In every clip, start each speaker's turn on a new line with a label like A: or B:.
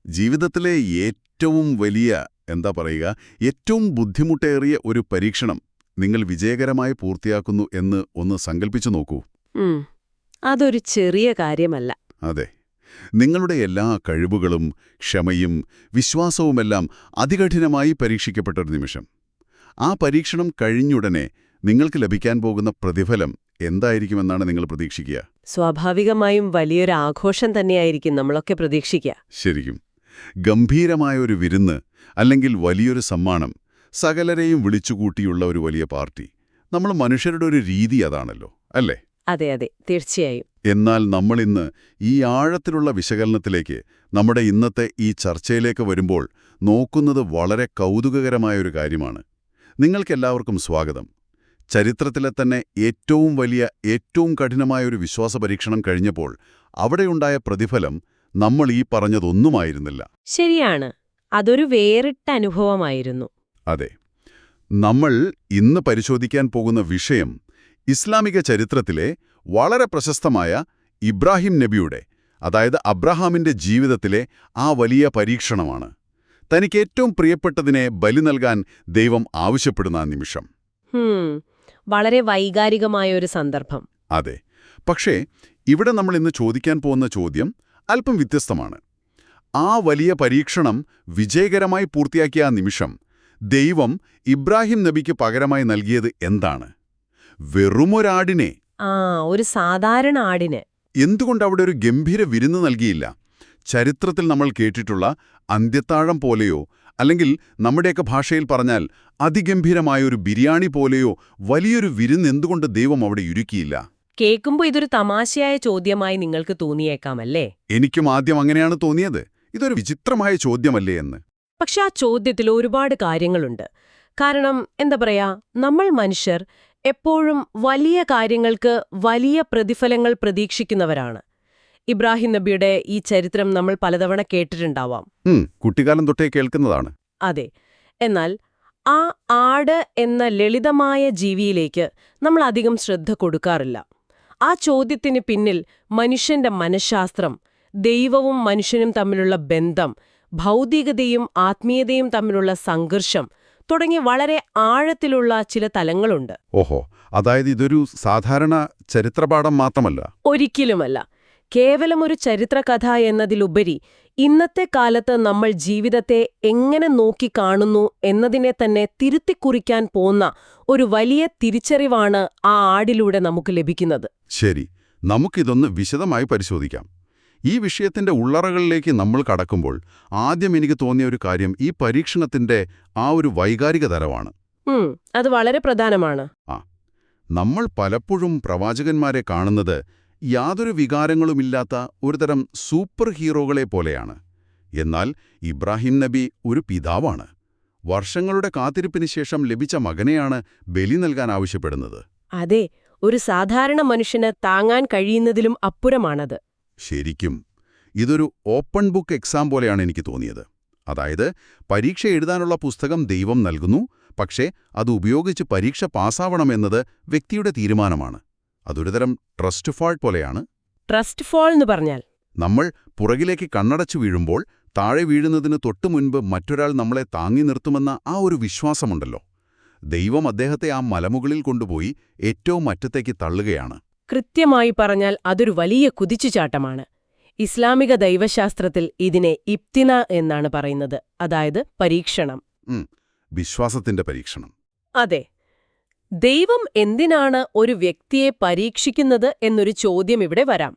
A: ജീവിതത്തിലെ ഏറ്റവും വലിയ, എന്താ പറയുക, ഏറ്റവും ബുദ്ധിമുട്ടേറിയ ഒരു പരീക്ഷണം നിങ്ങൾ വിജയകരമായി പൂർത്തിയാക്കുന്നു എന്ന് ഒന്ന് സങ്കല്പിച്ചു നോക്കൂ.
B: അതൊരു ചെറിയ കാര്യമല്ല.
A: അതെ. നിങ്ങളുടെ എല്ലാ കഴിവുകളും ക്ഷമയും വിശ്വാസവുമെല്ലാം അതികഠിനമായി പരീക്ഷിക്കപ്പെട്ടൊരു നിമിഷം. ആ പരീക്ഷണം കഴിഞ്ഞുടനെ നിങ്ങൾക്ക് ലഭിക്കാൻ പോകുന്ന പ്രതിഫലം എന്തായിരിക്കുമെന്നാണ് നിങ്ങൾ പ്രതീക്ഷിക്കുക?
B: സ്വാഭാവികമായും വലിയൊരു ആഘോഷം തന്നെയായിരിക്കും നമ്മളൊക്കെ പ്രതീക്ഷിക്കുക.
A: ശരിക്കും. ഗംഭീരമായൊരു വിരുന്ന്, അല്ലെങ്കിൽ വലിയൊരു സമ്മാനം, സകലരെയും വിളിച്ചുകൂട്ടിയുള്ള ഒരു വലിയ പാർട്ടി. നമ്മൾ മനുഷ്യരുടെ ഒരു രീതി അതാണല്ലോ, അല്ലേ?
B: അതെ അതെ, തീർച്ചയായും.
A: എന്നാൽ നമ്മളിന്ന് ഈ ആഴത്തിലുള്ള വിശകലനത്തിലേക്ക്, നമ്മുടെ ഇന്നത്തെ ഈ ചർച്ചയിലേക്ക് വരുമ്പോൾ നോക്കുന്നത് വളരെ കൗതുകകരമായൊരു കാര്യമാണ്. നിങ്ങൾക്കെല്ലാവർക്കും സ്വാഗതം. ചരിത്രത്തിലെ തന്നെ ഏറ്റവും വലിയ, ഏറ്റവും കഠിനമായൊരു വിശ്വാസ പരീക്ഷണം കഴിഞ്ഞപ്പോൾ അവിടെയുണ്ടായ പ്രതിഫലം നമ്മൾ ഈ പറഞ്ഞതൊന്നുമായിരുന്നില്ല.
B: ശരിയാണ്, അതൊരു വേറിട്ട അനുഭവമായിരുന്നു.
A: അതെ. നമ്മൾ ഇന്ന് പരിശോധിക്കാൻ പോകുന്ന വിഷയം ഇസ്ലാമിക ചരിത്രത്തിലെ വളരെ പ്രശസ്തമായ ഇബ്രാഹിം നബിയുടെ, അതായത് അബ്രഹാമിന്റെ ജീവിതത്തിലെ ആ വലിയ പരീക്ഷണമാണ്. തനിക്ക് ഏറ്റവും പ്രിയപ്പെട്ടതിനെ ബലി നൽകാൻ ദൈവം ആവശ്യപ്പെടുന്ന ആ നിമിഷം.
B: വളരെ വൈകാരികമായ ഒരു സന്ദർഭം.
A: അതെ. പക്ഷേ ഇവിടെ നമ്മൾ ഇന്ന് ചോദിക്കാൻ പോകുന്ന ചോദ്യം അല്പം വ്യത്യസ്തമാണ്. ആ വലിയ പരീക്ഷണം വിജയകരമായി പൂർത്തിയാക്കിയ ആ നിമിഷം ദൈവം ഇബ്രാഹിം നബിക്ക് പകരമായി നൽകിയത് എന്താണ്? വെറുമൊരാടിനെ.
B: ഒരു സാധാരണ ആടിന്.
A: എന്തുകൊണ്ട് അവിടെ ഒരു ഗംഭീര വിരുന്ന് നൽകിയില്ല? ചരിത്രത്തിൽ നമ്മൾ കേട്ടിട്ടുള്ള അന്ത്യത്താഴം പോലെയോ, അല്ലെങ്കിൽ നമ്മുടെയൊക്കെ ഭാഷയിൽ പറഞ്ഞാൽ അതിഗംഭീരമായൊരു ബിരിയാണി പോലെയോ വലിയൊരു വിരുന്ന് എന്തുകൊണ്ട് ദൈവം അവിടെ ഒരുക്കിയില്ല?
B: കേൾക്കുമ്പോൾ ഇതൊരു തമാശയായ ചോദ്യമായി നിങ്ങൾക്ക് തോന്നിയേക്കാമല്ലേ?
A: എനിക്കും ആദ്യം അങ്ങനെയാണ് തോന്നിയത്. ഇതൊരു വിചിത്രമായ ചോദ്യമല്ലേ എന്ന്.
B: പക്ഷെ ആ ചോദ്യത്തിൽ ഒരുപാട് കാര്യങ്ങളുണ്ട്. കാരണം എന്താ പറയാ, നമ്മൾ മനുഷ്യർ എപ്പോഴും വലിയ കാര്യങ്ങൾക്ക് വലിയ പ്രതിഫലങ്ങൾ പ്രതീക്ഷിക്കുന്നവരാണ്. ഇബ്രാഹിം നബിയുടെ ഈ ചരിത്രം നമ്മൾ പലതവണ കേട്ടിട്ടുണ്ടാവാം.
A: കുട്ടിക്കാലം തൊട്ടേ കേൾക്കുന്നതാണ്.
B: അതെ. എന്നാൽ ആ ആട് എന്ന ലളിതമായ ജീവിയിലേക്ക് നമ്മൾ അധികം ശ്രദ്ധ കൊടുക്കാറില്ല. ആ ചോദ്യത്തിന് പിന്നിൽ മനുഷ്യന്റെ മനഃശാസ്ത്രം, ദൈവവും മനുഷ്യനും തമ്മിലുള്ള ബന്ധം, ഭൗതികതയും ആത്മീയതയും തമ്മിലുള്ള സംഘർഷം തുടങ്ങി വളരെ ആഴത്തിലുള്ള ചില തലങ്ങളുണ്ട്.
A: ഓഹോ, അതായത് ഇതൊരു സാധാരണ ചരിത്രപാഠം മാത്രമല്ല.
B: ഒരിക്കലുമല്ല. കേവലം ഒരു ചരിത്രകഥ എന്നതിലുപരി ഇന്നത്തെ കാലത്ത് നമ്മൾ ജീവിതത്തെ എങ്ങനെ നോക്കിക്കാണുന്നു എന്നതിനെ തന്നെ തിരുത്തിക്കുറിക്കാൻ പോന്ന ഒരു വലിയ തിരിച്ചറിവാണ് ആ ആടിലൂടെ നമുക്ക് ലഭിക്കുന്നത്.
A: ശരി, നമുക്കിതൊന്ന് വിശദമായി പരിശോധിക്കാം. ഈ വിഷയത്തിന്റെ ഉള്ളറകളിലേക്ക് നമ്മൾ കടക്കുമ്പോൾ ആദ്യം എനിക്ക് തോന്നിയ ഒരു കാര്യം ഈ പരീക്ഷണത്തിന്റെ ആ ഒരു വൈകാരിക തലമാണ്.
B: അത് വളരെ പ്രധാനമാണ്.
A: നമ്മൾ പലപ്പോഴും പ്രവാചകന്മാരെ കാണുന്നത് യാതൊരു വികാരങ്ങളുമില്ലാത്ത ഒരുതരം സൂപ്പർ ഹീറോകളെ പോലെയാണ്. എന്നാൽ ഇബ്രാഹിം നബി ഒരു പിതാവാണ്. വർഷങ്ങളുടെ കാത്തിരിപ്പിന് ശേഷം ലഭിച്ച മകനെയാണ് ബലി നൽകാൻ ആവശ്യപ്പെടുന്നത്.
B: അതെ, ഒരു സാധാരണ മനുഷ്യന് താങ്ങാൻ കഴിയുന്നതിലും അപ്പുറമാണത്.
A: ശരിക്കും ഇതൊരു ഓപ്പൺ ബുക്ക് എക്സാം പോലെയാണ് എനിക്ക് തോന്നിയത്. അതായത് പരീക്ഷ എഴുതാനുള്ള പുസ്തകം ദൈവം നൽകുന്നു, പക്ഷേ അത് ഉപയോഗിച്ച് പരീക്ഷ പാസ്സാവണമെന്നത് വ്യക്തിയുടെ തീരുമാനമാണ്. അതൊരുതരം ട്രസ്റ്റ് ഫാൾ പോലെയാണ്.
B: ട്രസ്റ്റ് ഫാൾ എന്ന് പറഞ്ഞാൽ
A: നമ്മൾ പുറകിലേക്ക് കണ്ണടച്ചു വീഴുമ്പോൾ താഴെ വീഴുന്നതിന് തൊട്ടുമുൻപ് മറ്റൊരാൾ നമ്മളെ താങ്ങി നിർത്തുമെന്ന ആ ഒരു വിശ്വാസമുണ്ടല്ലോ. ദൈവം അദ്ദേഹത്തെ ആ മലമുകളിൽ കൊണ്ടുപോയി ഏറ്റവും അറ്റത്തേക്ക് തള്ളുകയാണ്.
B: കൃത്യമായി പറഞ്ഞാൽ അതൊരു വലിയ കുതിച്ചുചാട്ടമാണ്. ഇസ്ലാമിക ദൈവശാസ്ത്രത്തിൽ ഇതിനെ ഇബ്തിന എന്നാണ് പറയുന്നത്, അതായത് പരീക്ഷണം.
A: വിശ്വാസത്തിന്റെ പരീക്ഷണം.
B: അതെ. ദൈവം എന്തിനാണ് ഒരു വ്യക്തിയെ പരീക്ഷിക്കുന്നത് എന്നൊരു ചോദ്യം ഇവിടെ വരാം.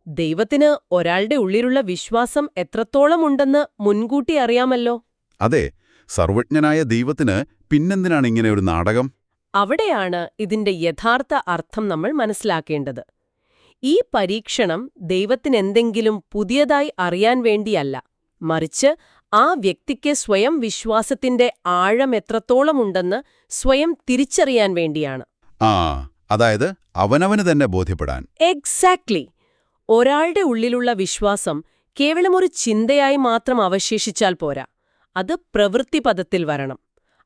B: ദൈവത്തിന് ഒരാളുടെ ഉള്ളിലുള്ള വിശ്വാസം എത്രത്തോളം ഉണ്ടെന്ന് മുൻകൂട്ടി അറിയാമല്ലോ.
A: അതെ, സർവജ്ഞനായ ദൈവത്തിന് പിന്നെന്തിനാണ് ഇങ്ങനെ ഒരു നാടകം?
B: അവിടെയാണ് ഇതിന്റെ യഥാർത്ഥ അർത്ഥം നമ്മൾ മനസ്സിലാക്കേണ്ടത്. ഈ പരീക്ഷണം ദൈവത്തിനെന്തെങ്കിലും പുതിയതായി അറിയാൻ വേണ്ടിയല്ല, മറിച്ച് ആ വ്യക്തിക്ക് സ്വയം വിശ്വാസത്തിന്റെ ആഴം എത്രത്തോളമുണ്ടെന്ന് സ്വയം തിരിച്ചറിയാൻ വേണ്ടിയാണ്.
A: അതായത് അവനവന് തന്നെ ബോധ്യപ്പെടാൻ.
B: എക്സാക്ട്ലി. ഒരാളുടെ ഉള്ളിലുള്ള വിശ്വാസം കേവലം ഒരു ചിന്തയായി മാത്രം അവശേഷിച്ചാൽ പോരാ, അത് പ്രവൃത്തിപദത്തിൽ വരണം.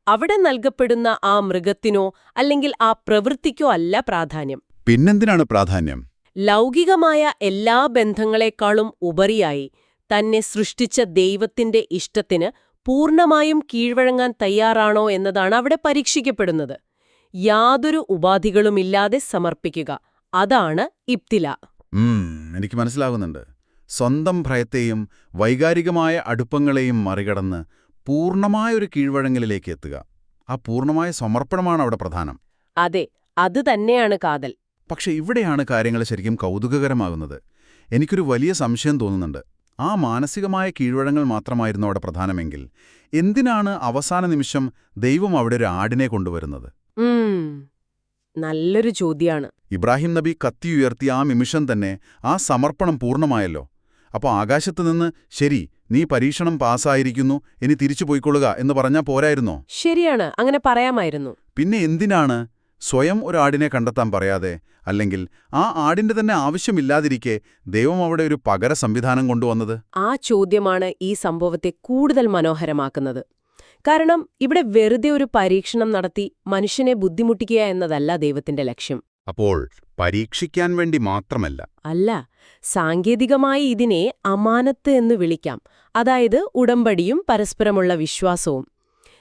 B: അവിടെ നൽകപ്പെടുന്ന ആ മൃഗത്തിനോ അല്ലെങ്കിൽ ആ പ്രവൃത്തിക്കോ അല്ല പ്രാധാന്യം.
A: പിന്നെന്തിനാണ് പ്രാധാന്യം?
B: ലൗകികമായ എല്ലാ ബന്ധങ്ങളെക്കാളും ഉപരിയായി തന്നെ സൃഷ്ടിച്ച ദൈവത്തിന്റെ ഇഷ്ടത്തിന് പൂർണ്ണമായും കീഴ്വഴങ്ങാൻ തയ്യാറാണോ എന്നതാണ് അവിടെ പരീക്ഷിക്കപ്പെടുന്നത്. യാതൊരു ഉപാധികളുമില്ലാതെ സമർപ്പിക്കുക, അതാണ് ഇബ്തില.
A: എനിക്ക് മനസ്സിലാകുന്നുണ്ട്. സ്വന്തം ഭയത്തെയും വൈകാരികമായ അടുപ്പങ്ങളെയും മറികടന്ന് പൂർണ്ണമായൊരു കീഴ്വഴങ്ങലിലേക്ക് എത്തുക. ആ പൂർണ്ണമായ സമർപ്പണമാണ് അവിടെ പ്രധാനം.
B: അതെ, അത് തന്നെയാണ് കാതൽ.
A: പക്ഷെ ഇവിടെയാണ് കാര്യങ്ങൾ ശരിക്കും കൗതുകകരമാകുന്നത്. എനിക്കൊരു വലിയ സംശയം തോന്നുന്നുണ്ട്. ആ മാനസികമായ കീഴ്വഴങ്ങൽ മാത്രമായിരുന്നു അവിടെ പ്രധാനമെങ്കിൽ എന്തിനാണ് അവസാന നിമിഷം ദൈവം അവിടെ ഒരു ആടിനെ കൊണ്ടുവരുന്നത്?
B: നല്ലൊരു ചോദ്യാണ്.
A: ഇബ്രാഹിം നബി കത്തിയുയർത്തിയ ആ നിമിഷം തന്നെ ആ സമർപ്പണം പൂർണ്ണമായല്ലോ. അപ്പോൾ ആകാശത്തുനിന്ന് ശരി, നീ പരീക്ഷണം പാസ്സായിരിക്കുന്നു, ഇനി തിരിച്ചു പോയിക്കൊള്ളുക എന്ന് പറഞ്ഞാൽ പോരായിരുന്നോ?
B: ശരിയാണ്, അങ്ങനെ പറയാമായിരുന്നു.
A: പിന്നെ എന്തിനാണ് സ്വയം ഒരാടിനെ കണ്ടെത്താൻ പറയാതെ, അല്ലെങ്കിൽ ആ ആടിന്റെ തന്നെ ആവശ്യമില്ലാതിരിക്കെ ദൈവം അവിടെ ഒരു പകര സംവിധാനം കൊണ്ടുവന്നത്?
B: ആ ചോദ്യമാണ് ഈ സംഭവത്തെ കൂടുതൽ മനോഹരമാക്കുന്നത്. കാരണം ഇവിടെ വെറുതെ ഒരു പരീക്ഷണം നടത്തി മനുഷ്യനെ ബുദ്ധിമുട്ടിക്കുക എന്നതല്ല ദൈവത്തിന്റെ ലക്ഷ്യം.
A: അപ്പോൾ പരീക്ഷിക്കാൻ വേണ്ടി മാത്രമല്ല.
B: അല്ല, സാങ്കേതികമായി ഇതിനെ അമാനത്ത് എന്ന് വിളിക്കാം. അതായത് ഉടമ്പടിയും പരസ്പരമുള്ള വിശ്വാസവും.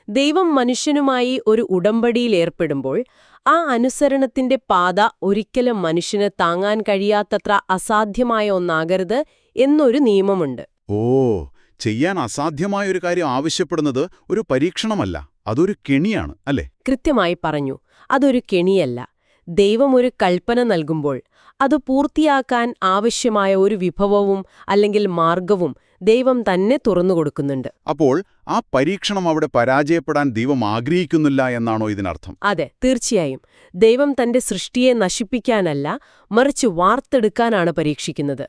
B: ദൈവം മനുഷ്യനുമായി ഒരു ഉടമ്പടിയിലേർപ്പെടുമ്പോൾ ആ അനുസരണത്തിന്റെ പാത ഒരിക്കലും മനുഷ്യന് താങ്ങാൻ കഴിയാത്തത്ര അസാധ്യമായ ഒന്നാകരുത് എന്നൊരു നിയമമുണ്ട്.
A: ഓ, ചെയ്യാൻ അസാധ്യമായൊരു കാര്യം ആവശ്യപ്പെടുന്നത് ഒരു പരീക്ഷണമല്ല, അതൊരു കെണിയാണ്, അല്ലേ?
B: കൃത്യമായി പറഞ്ഞു. അതൊരു കെണിയല്ല. ദൈവം ഒരു കൽപ്പന നൽകുമ്പോൾ അത് പൂർത്തിയാക്കാൻ ആവശ്യമായ ഒരു വിഭവവും അല്ലെങ്കിൽ മാർഗവും ദൈവം തന്നെ തുറന്നുകൊടുക്കുന്നുണ്ട്.
A: അപ്പോൾ ആ പരീക്ഷണം അവിടെ പരാജയപ്പെടാൻ ദൈവം ആഗ്രഹിക്കുന്നില്ല എന്നാണോ ഇതിനർത്ഥം?
B: അതെ, തീർച്ചയായും. ദൈവം തന്റെ സൃഷ്ടിയെ നശിപ്പിക്കാനല്ല, മറിച്ച് വാർത്തെടുക്കാനാണ് പരീക്ഷിക്കുന്നത്.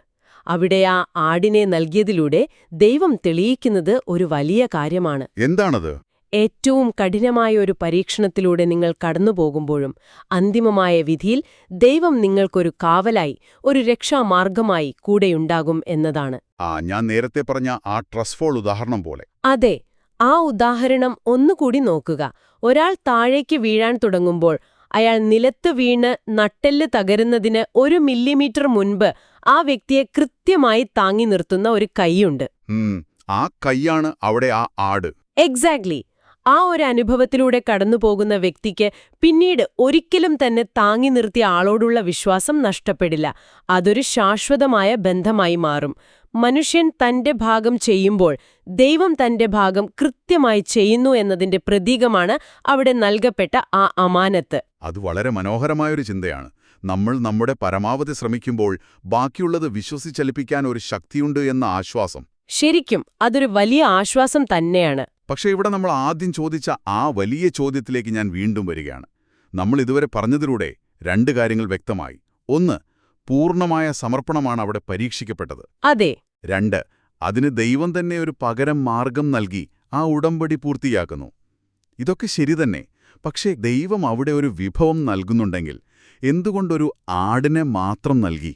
B: അവിടെ ആ ആടിനെ നൽകിയതിലൂടെ ദൈവം തെളിയിക്കുന്നത് ഒരു വലിയ കാര്യമാണ്.
A: എന്താണത്?
B: ഏറ്റവും കഠിനമായ ഒരു പരീക്ഷണത്തിലൂടെ നിങ്ങൾ കടന്നുപോകുമ്പോഴും അന്തിമമായ വിധിയിൽ ദൈവം നിങ്ങൾക്കൊരു കാവലായി, ഒരു രക്ഷാമാർഗമായി കൂടെയുണ്ടാകും എന്നതാണ്.
A: ഞാൻ നേരത്തെ പറഞ്ഞ ആ ട്രസ്ഫോൾ ഉദാഹരണം പോലെ.
B: അതെ, ആ ഉദാഹരണം ഒന്നുകൂടി നോക്കുക. ഒരാൾ താഴേക്ക് വീഴാൻ തുടങ്ങുമ്പോൾ അയാൾ നിലത്ത് വീണ് നട്ടെല്ല് തകരുന്നതിന് 1 മില്ലിമീറ്റർ മുൻപ് ആ വ്യക്തിയെ കൃത്യമായി താങ്ങി നിർത്തുന്ന ഒരു കൈയുണ്ട്.
A: ആ കൈയാണ് അവിടെ ആ ആട്.
B: എക്സാക്ട്ലി. ആ ഒരു അനുഭവത്തിലൂടെ കടന്നുപോകുന്ന വ്യക്തിക്ക് പിന്നീട് ഒരിക്കലും തന്നെ താങ്ങി നിർത്തിയ ആളോടുള്ള വിശ്വാസം നഷ്ടപ്പെടില്ല. അതൊരു ശാശ്വതമായ ബന്ധമായി മാറും. മനുഷ്യൻ തന്റെ ഭാഗം ചെയ്യുമ്പോൾ ദൈവം തന്റെ ഭാഗം കൃത്യമായി ചെയ്യുന്നു എന്നതിന്റെ പ്രതീകമാണ് അവിടെ നൽകപ്പെട്ട ആ അമാനത്ത്.
A: അത് വളരെ മനോഹരമായൊരു ചിന്തയാണ്. നമ്മൾ നമ്മുടെ പരമാവധി ശ്രമിക്കുമ്പോൾ ബാക്കിയുള്ളത് വിശ്വസിച്ചലിപ്പിക്കാൻ ഒരു ശക്തിയുണ്ട് എന്ന ആശ്വാസം.
B: ശരിക്കും അതൊരു വലിയ ആശ്വാസം തന്നെയാണ്.
A: പക്ഷേ ഇവിടെ നമ്മൾ ആദ്യം ചോദിച്ച ആ വലിയ ചോദ്യത്തിലേക്ക് ഞാൻ വീണ്ടും വരികയാണ്. നമ്മൾ ഇതുവരെ പറഞ്ഞതിലൂടെ 2 കാര്യങ്ങൾ വ്യക്തമായി. 1, പൂർണ്ണമായ സമർപ്പണമാണ് അവിടെ പരീക്ഷിക്കപ്പെട്ടത്.
B: അതെ.
A: 2, അതിന് ദൈവം തന്നെ ഒരു പകരം മാർഗം നൽകി ആ ഉടമ്പടി പൂർത്തിയാക്കുന്നു. ഇതൊക്കെ ശരിതന്നെ. പക്ഷേ ദൈവം അവിടെ ഒരു വിഭവം നൽകുന്നുണ്ടെങ്കിൽ എന്തുകൊണ്ടൊരു ആടിനെ മാത്രം നൽകി?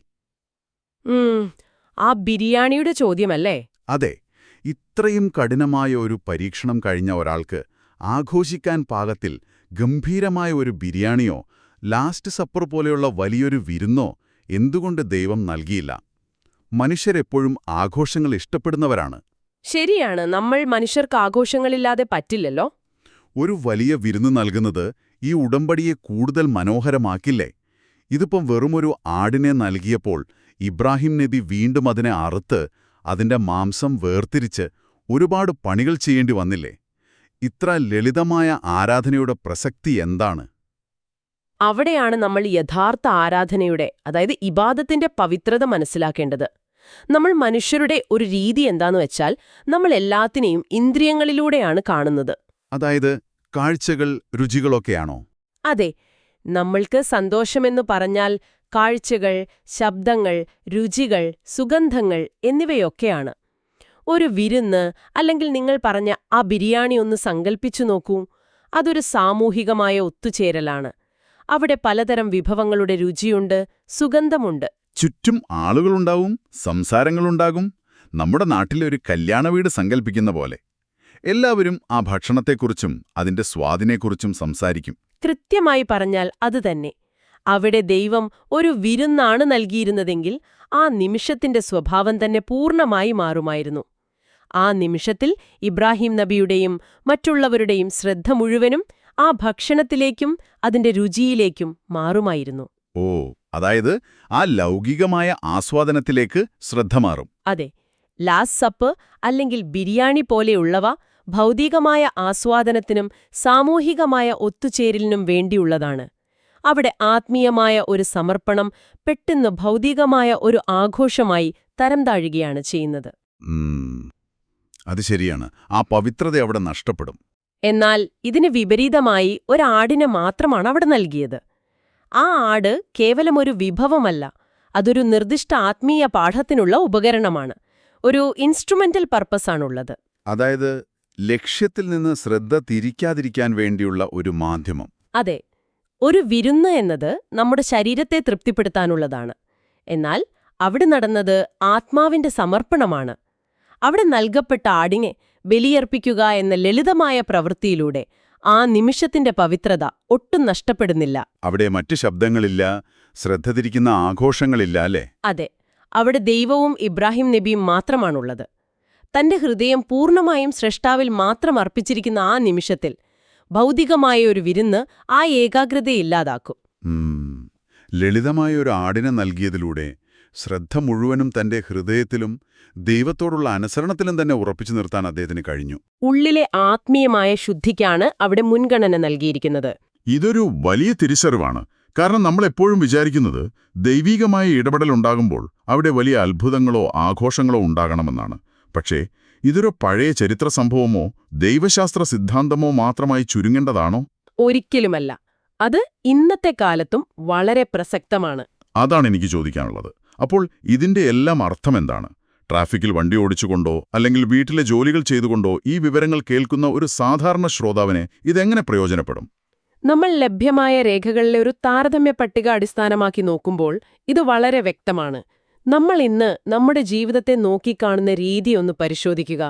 B: ആ ബിരിയാണിയുടെ ചോദ്യമല്ലേ?
A: അതെ, ഇത്രയും കഠിനമായ ഒരു പരീക്ഷണം കഴിഞ്ഞ ഒരാൾക്ക് ആഘോഷിക്കാൻ പാകത്തിൽ ഗംഭീരമായ ഒരു ബിരിയാണിയോ ലാസ്റ്റ് സപ്പർ പോലെയുള്ള വലിയൊരു വിരുന്നോ എന്തുകൊണ്ട് ദൈവം നൽകിയില്ല? മനുഷ്യരെപ്പോഴും ആഘോഷങ്ങൾ ഇഷ്ടപ്പെടുന്നവരാണ്.
B: ശരിയാണ്, നമ്മൾ മനുഷ്യർക്ക് ആഘോഷങ്ങളില്ലാതെ പറ്റില്ലല്ലോ.
A: ഒരു വലിയ വിരുന്ന് നൽകുന്നത് ഈ ഉടമ്പടിയെ കൂടുതൽ മനോഹരമാക്കില്ലേ? ഇതിപ്പം വെറുമൊരു ആടിനെ നൽകിയപ്പോൾ ഇബ്രാഹിം നബി വീണ്ടും അതിനെ അറുത്ത് അതിന്റെ മാംസം വേർതിരിച്ച് ഒരുപാട് പണികൾ ചെയ്യേണ്ടി വന്നില്ലേ? ഇത്ര ലളിതമായ ആരാധനയുടെ പ്രസക്തി എന്താണ്?
B: അവിടെയാണ് നമ്മൾ യഥാർത്ഥ ആരാധനയുടെ, അതായത് ഇബാദത്തിന്റെ പവിത്രത മനസ്സിലാക്കേണ്ടത്. നമ്മൾ മനുഷ്യരുടെ ഒരു രീതി എന്താന്ന് വെച്ചാൽ നമ്മൾ എല്ലാത്തിനെയും ഇന്ദ്രിയങ്ങളിലൂടെയാണ് കാണുന്നത്.
A: അതായത് കാഴ്ചകൾ, രുചികളൊക്കെയാണോ?
B: അതെ, നമ്മൾക്ക് സന്തോഷമെന്നു പറഞ്ഞാൽ കാഴ്ചകൾ, ശബ്ദങ്ങൾ, രുചികൾ, സുഗന്ധങ്ങൾ എന്നിവയൊക്കെയാണ്. ഒരു വിരുന്ന്, അല്ലെങ്കിൽ നിങ്ങൾ പറഞ്ഞ ആ ബിരിയാണി ഒന്ന് സങ്കൽപ്പിച്ചു നോക്കൂ. അതൊരു സാമൂഹികമായ ഒത്തുചേരലാണ്. അവിടെ പലതരം വിഭവങ്ങളുടെ രുചിയുണ്ട്, സുഗന്ധമുണ്ട്.
A: ചുറ്റും ആളുകളുണ്ടാവും, സംസാരങ്ങളുണ്ടാകും. നമ്മുടെ നാട്ടിലെ ഒരു കല്യാണ വീട് സങ്കൽപ്പിക്കുന്ന പോലെ. എല്ലാവരും ആ ഭക്ഷണത്തെക്കുറിച്ചും അതിന്റെ സ്വാദിനെക്കുറിച്ചും സംസാരിക്കും.
B: കൃത്യമായി പറഞ്ഞാൽ അതുതന്നെ. അവിടെ ദൈവം ഒരു വിരുന്നാണ് നൽകിയിരുന്നതെങ്കിൽ ആ നിമിഷത്തിന്റെ സ്വഭാവം തന്നെ പൂർണ്ണമായി മാറുമായിരുന്നു. ആ നിമിഷത്തിൽ ഇബ്രാഹിം നബിയുടെയും മറ്റുള്ളവരുടെയും ശ്രദ്ധ മുഴുവനും ആ ഭക്ഷണത്തിലേക്കും അതിന്റെ രുചിയിലേക്കും മാറുമായിരുന്നു.
A: ഓ, അതായത് ആ ലൗകികമായ ആസ്വാദനത്തിലേക്ക് ശ്രദ്ധ മാറും.
B: അതെ, ലാസ്റ്റ് സപ്പ് അല്ലെങ്കിൽ ബിരിയാണി പോലെയുള്ളവ ഭൗതികമായ ആസ്വാദനത്തിനും സാമൂഹികമായ ഒത്തുചേരലിനും വേണ്ടിയുള്ളതാണ്. അവിടെ ആത്മീയമായ ഒരു സമർപ്പണം പെട്ടെന്ന് ഭൗതികമായ ഒരു ആഘോഷമായി തരം താഴുകയാണ് ചെയ്യുന്നത്.
A: അത് ശരിയാണ്. ആ പവിത്രത അവിടെ നഷ്ടപ്പെടും.
B: എന്നാൽ ഇതിന് വിപരീതമായി ഒരാടിനെ മാത്രമാണ് അവിടെ നൽകിയത്. ആ ആട് കേവലം ഒരു വിഭവമല്ല, അതൊരു നിർദ്ദിഷ്ട ആത്മീയ പാഠത്തിനുള്ള ഉപകരണമാണ്. ഒരു ഇൻസ്ട്രുമെന്റൽ പർപ്പസാണുള്ളത്.
A: അതായത് ലക്ഷ്യത്തിൽ നിന്ന് ശ്രദ്ധ തിരിക്കാതിരിക്കാൻ വേണ്ടിയുള്ള ഒരു മാധ്യമം.
B: അതെ, ഒരു വിരുന്ന് എന്നത് നമ്മുടെ ശരീരത്തെ തൃപ്തിപ്പെടുത്താനുള്ളതാണ്. എന്നാൽ അവിടെ നടന്നത് ആത്മാവിന്റെ സമർപ്പണമാണ്. അവിടെ നൽകപ്പെട്ട ആടിനെ ബലിയർപ്പിക്കുക എന്ന ലളിതമായ പ്രവൃത്തിയിലൂടെ ആ നിമിഷത്തിന്റെ പവിത്രത ഒട്ടും നഷ്ടപ്പെടുന്നില്ല.
A: അവിടെ മറ്റു ശബ്ദങ്ങളില്ല, ശ്രദ്ധ തിരിക്കുന്ന ആഘോഷങ്ങളില്ല, അല്ലേ?
B: അതെ, അവിടെ ദൈവവും ഇബ്രാഹിം നബിയും മാത്രമാണുള്ളത്. തന്റെ ഹൃദയം പൂർണ്ണമായും സ്രഷ്ടാവിൽ മാത്രം അർപ്പിച്ചിരിക്കുന്ന ആ നിമിഷത്തിൽ ഭൗതികമായ ഒരു വിരുന്ന് ആ ഏകാഗ്രതയില്ലാതാക്കും.
A: ലളിതമായ ഒരു ആടിനെ നൽകിയതിലൂടെ ശ്രദ്ധ മുഴുവനും തന്റെ ഹൃദയത്തിലും ദൈവത്തോടുള്ള അനുസരണത്തിലും തന്നെ ഉറപ്പിച്ചു നിർത്താൻ അദ്ദേഹത്തിന് കഴിഞ്ഞു.
B: ഉള്ളിലെ ആത്മീയമായ ശുദ്ധിക്കാണ് അവിടെ മുൻഗണന നൽകിയിരിക്കുന്നത്.
A: ഇതൊരു വലിയ തിരിച്ചറിവാണ്. കാരണം നമ്മളെപ്പോഴും വിചാരിക്കുന്നത് ദൈവീകമായ ഇടപെടലുണ്ടാകുമ്പോൾ അവിടെ വലിയ അത്ഭുതങ്ങളോ ആഘോഷങ്ങളോ ഉണ്ടാകണമെന്നാണ്. പക്ഷേ ഇതൊരു പഴയ ചരിത്ര സംഭവമോ ദൈവശാസ്ത്ര സിദ്ധാന്തമോ മാത്രമായി ചുരുങ്ങേണ്ടതാണോ?
B: ഒരിക്കലുമല്ല. അത് ഇന്നത്തെ കാലത്തും വളരെ പ്രസക്തമാണ്.
A: അതാണ് എനിക്ക് ചോദിക്കാനുള്ളത്. അപ്പോൾ ഇതിന്റെ എല്ലാം അർത്ഥമെന്താണ്? ട്രാഫിക്കിൽ വണ്ടി ഓടിച്ചുകൊണ്ടോ അല്ലെങ്കിൽ വീട്ടിലെ ജോലികൾ ചെയ്തുകൊണ്ടോ ഈ വിവരങ്ങൾ കേൾക്കുന്ന ഒരു സാധാരണ ശ്രോതാവിനെ ഇതെങ്ങനെ പ്രയോജനപ്പെടും?
B: നമ്മൾ ലഭ്യമായ രേഖകളിലെ ഒരു താരതമ്യ പട്ടിക അടിസ്ഥാനമാക്കി നോക്കുമ്പോൾ ഇത് വളരെ വ്യക്തമാണ്. നമ്മൾ ഇന്ന് നമ്മുടെ ജീവിതത്തെ നോക്കിക്കാണുന്ന രീതി ഒന്ന് പരിശോധിക്കുക.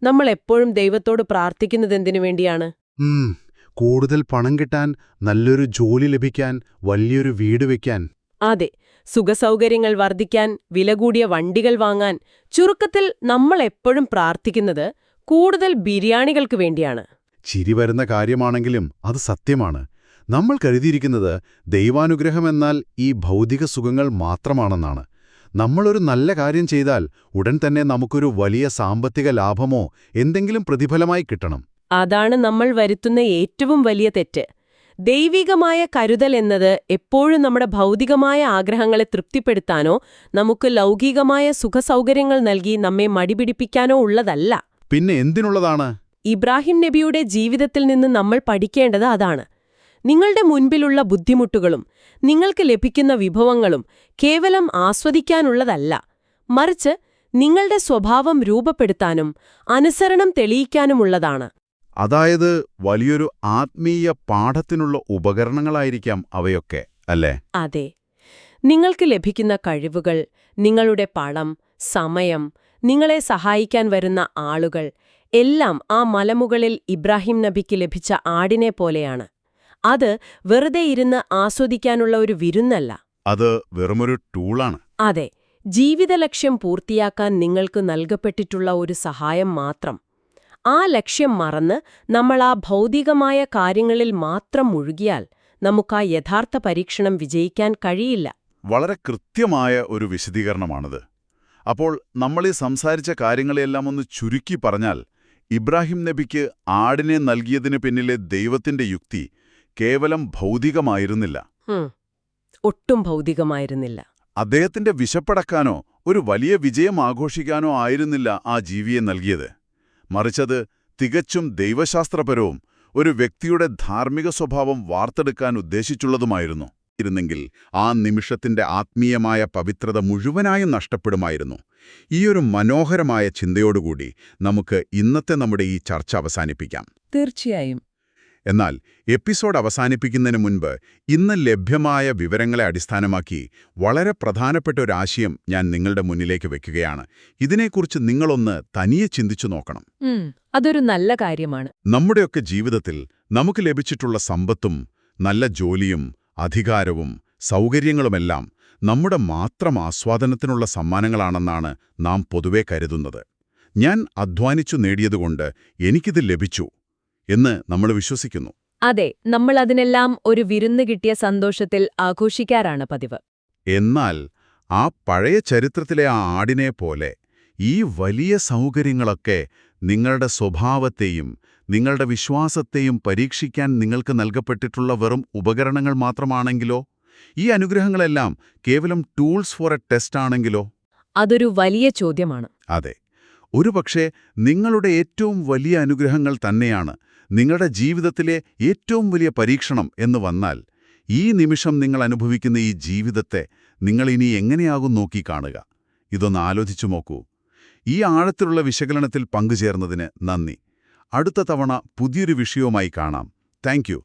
B: നമ്മൾ എപ്പോഴും ദൈവത്തോട് പ്രാർത്ഥിക്കുന്നതെന്തിനു വേണ്ടിയാണ്?
C: കൂടുതൽ പണം കിട്ടാൻ, നല്ലൊരു ജോലി ലഭിക്കാൻ, വലിയൊരു വീട് വെക്കാൻ.
B: അതെ, സുഖസൗകര്യങ്ങൾ വർദ്ധിക്കാൻ, വില കൂടിയ വണ്ടികൾ വാങ്ങാൻ. ചുരുക്കത്തിൽ നമ്മൾ എപ്പോഴും പ്രാർത്ഥിക്കുന്നത് കൂടുതൽ ബിരിയാണികൾക്ക് വേണ്ടിയാണ്.
C: ചിരി വരുന്ന കാര്യമാണെങ്കിലും അത് സത്യമാണ്. നമ്മൾ കരുതിയിരിക്കുന്നത് ദൈവാനുഗ്രഹമെന്നാൽ ഈ ഭൗതിക സുഖങ്ങൾ മാത്രമാണെന്നാണ്. നമ്മളൊരു നല്ല കാര്യം ചെയ്താൽ ഉടൻ തന്നെ നമുക്കൊരു വലിയ സാമ്പത്തിക ലാഭമോ എന്തെങ്കിലും പ്രതിഫലമായി കിട്ടണം.
B: അതാണ് നമ്മൾ വരുത്തുന്ന ഏറ്റവും വലിയ തെറ്റ്. ദൈവികമായ കരുതൽ എന്നത് എപ്പോഴും നമ്മുടെ ഭൗതികമായ ആഗ്രഹങ്ങളെ തൃപ്തിപ്പെടുത്താനോ നമുക്ക് ലൗകികമായ സുഖസൗകര്യങ്ങൾ നൽകി നമ്മെ മടിപിടിപ്പിക്കാനോ ഉള്ളതല്ല.
C: പിന്നെ എന്തിനുള്ളതാണ്?
B: ഇബ്രാഹിം നബിയുടെ ജീവിതത്തിൽ നിന്ന് നമ്മൾ പഠിക്കേണ്ടത് അതാണ്. നിങ്ങളുടെ മുൻപിലുള്ള ബുദ്ധിമുട്ടുകളും നിങ്ങൾക്ക് ലഭിക്കുന്ന വിഭവങ്ങളും കേവലം ആസ്വദിക്കാനുള്ളതല്ല, മറിച്ച് നിങ്ങളുടെ സ്വഭാവം രൂപപ്പെടുത്താനും അനുസരണം തെളിയിക്കാനുമുള്ളതാണ്.
A: അതായത് വലിയൊരു ആത്മീയ പാഠത്തിനുള്ള ഉപകരണങ്ങളായിരിക്കാം അവയൊക്കെ, അല്ലേ?
B: അതെ, നിങ്ങൾക്ക് ലഭിക്കുന്ന കഴിവുകൾ, നിങ്ങളുടെ പണം, സമയം, നിങ്ങളെ സഹായിക്കാൻ വരുന്ന ആളുകൾ എല്ലാം ആ മലമുകളിൽ ഇബ്രാഹിം നബിക്ക് ലഭിച്ച ആടിനെ പോലെയാണ്. അത് വെറുതെ ഇരുന്ന് ആസ്വദിക്കാനുള്ള ഒരു വിരുന്നല്ല.
A: അത് വെറുമൊരു ടൂളാണ്.
B: അതെ, ജീവിതലക്ഷ്യം പൂർത്തിയാക്കാൻ നിങ്ങൾക്ക് നൽകപ്പെട്ടിട്ടുള്ള ഒരു സഹായം മാത്രം. ആ ലക്ഷ്യം മറന്ന് നമ്മൾ ആ ഭൗതികമായ കാര്യങ്ങളിൽ മാത്രം മുഴുകിയാൽ നമുക്കാ യഥാർത്ഥ പരീക്ഷണം വിജയിക്കാൻ കഴിയില്ല.
A: വളരെ കൃത്യമായ ഒരു വിശദീകരണമാണിത്. അപ്പോൾ നമ്മളീ സംസാരിച്ച കാര്യങ്ങളെല്ലാം ഒന്ന് ചുരുക്കി പറഞ്ഞാൽ, ഇബ്രാഹിം നബിക്ക് ആടിനെ നൽകിയതിനു പിന്നിലെ ദൈവത്തിന്റെ യുക്തി കേവലം ഭൗതികമായിരുന്നില്ല.
B: ഒട്ടും ഭൗതികമായിരുന്നില്ല.
A: അദ്ദേഹത്തിന്റെ വിശപ്പടക്കാനോ ഒരു വലിയ വിജയം ആഘോഷിക്കാനോ ആയിരുന്നില്ല ആ ജീവിയെ നൽകിയത്. മറിച്ചത് തികച്ചും ദൈവശാസ്ത്രപരവും ഒരു വ്യക്തിയുടെ ധാർമ്മിക സ്വഭാവം വാർത്തെടുക്കാൻ ഉദ്ദേശിച്ചുള്ളതുമായിരുന്നു. ഇരുന്നെങ്കിൽ ആ നിമിഷത്തിന്റെ ആത്മീയമായ പവിത്രത മുഴുവനായും നഷ്ടപ്പെടുമായിരുന്നു. ഈയൊരു മനോഹരമായ ചിന്തയോടുകൂടി നമുക്ക് ഇന്നത്തെ നമ്മുടെ ഈ ചർച്ച അവസാനിപ്പിക്കാം.
B: തീർച്ചയായും.
A: എന്നാൽ എപ്പിസോഡ് അവസാനിപ്പിക്കുന്നതിന് മുൻപ് ഇന്ന് ലഭ്യമായ വിവരങ്ങളെ അടിസ്ഥാനമാക്കി വളരെ പ്രധാനപ്പെട്ട ഒരു ആശയം ഞാൻ നിങ്ങളുടെ മുന്നിലേക്ക് വെക്കുകയാണ്. ഇതിനെക്കുറിച്ച് നിങ്ങളൊന്ന് തനിയെ ചിന്തിച്ചു നോക്കണം.
B: അതൊരു നല്ല കാര്യമാണ്.
A: നമ്മുടെയൊക്കെ ജീവിതത്തിൽ നമുക്ക് ലഭിച്ചിട്ടുള്ള സമ്പത്തും നല്ല ജോലിയും അധികാരവും സൗകര്യങ്ങളുമെല്ലാം നമ്മുടെ മാത്രം ആസ്വാദനത്തിനുള്ള സമ്മാനങ്ങളാണെന്നാണ് നാം പൊതുവെ കരുതുന്നത്. ഞാൻ അധ്വാനിച്ചു നേടിയതുകൊണ്ട് എനിക്കിത് ലഭിച്ചു എന്ന് നമ്മൾ വിശ്വസിക്കുന്നു.
D: അതെ, നമ്മൾ അതിനെല്ലാം ഒരു വിരുന്ന് കിട്ടിയ സന്തോഷത്തിൽ ആഘോഷിക്കാറാണ് പതിവ്.
A: എന്നാൽ ആ പഴയ ചരിത്രത്തിലെ ആ ആടിനെ പോലെ ഈ വലിയ സൗകര്യങ്ങളൊക്കെ നിങ്ങളുടെ സ്വഭാവത്തെയും നിങ്ങളുടെ വിശ്വാസത്തെയും പരീക്ഷിക്കാൻ നിങ്ങൾക്ക് നൽകപ്പെട്ടിട്ടുള്ള വെറും ഉപകരണങ്ങൾ മാത്രമാണെങ്കിലോ? ഈ അനുഗ്രഹങ്ങളെല്ലാം കേവലം ടൂൾസ് ഫോർ എ ടെസ്റ്റ് ആണെങ്കിലോ?
D: അതൊരു വലിയ ചോദ്യമാണ്.
A: അതെ, ഒരുപക്ഷെ നിങ്ങളുടെ ഏറ്റവും വലിയ അനുഗ്രഹങ്ങൾ തന്നെയാണ് നിങ്ങളുടെ ജീവിതത്തിലെ ഏറ്റവും വലിയ പരീക്ഷണം എന്ന് വന്നാൽ, ഈ നിമിഷം നിങ്ങൾ അനുഭവിക്കുന്ന ഈ ജീവിതത്തെ നിങ്ങൾ ഇനി എങ്ങനെയാകും നോക്കി കാണുക? ഇതൊന്ന് ആലോചിച്ചു നോക്കൂ. ഈ ആഴത്തിലുള്ള വിശകലനത്തിൽ പങ്കുചേർന്നതിന് നന്ദി. അടുത്ത തവണ പുതിയൊരു വിഷയവുമായി കാണാം. Thank you.